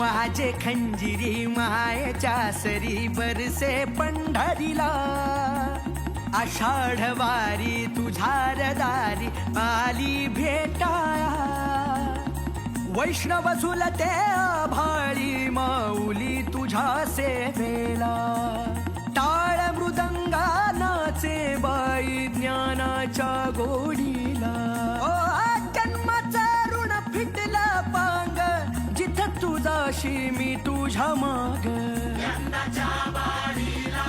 वाजे खंजिरी मायेच्या सरी बरसे पंढरीला आषाढ वारी तुझ्या दारी आली भेटाया वैष्णव झुलते आभाळी माऊली तुझ्या सेवेला टाळ मृदंगानाचे बाई ज्ञानाच्या गोडीला जन्माचं ऋण फिटलं पांग जिथं तुझाशी मी तुझ्या माग यंदाच्या वारीला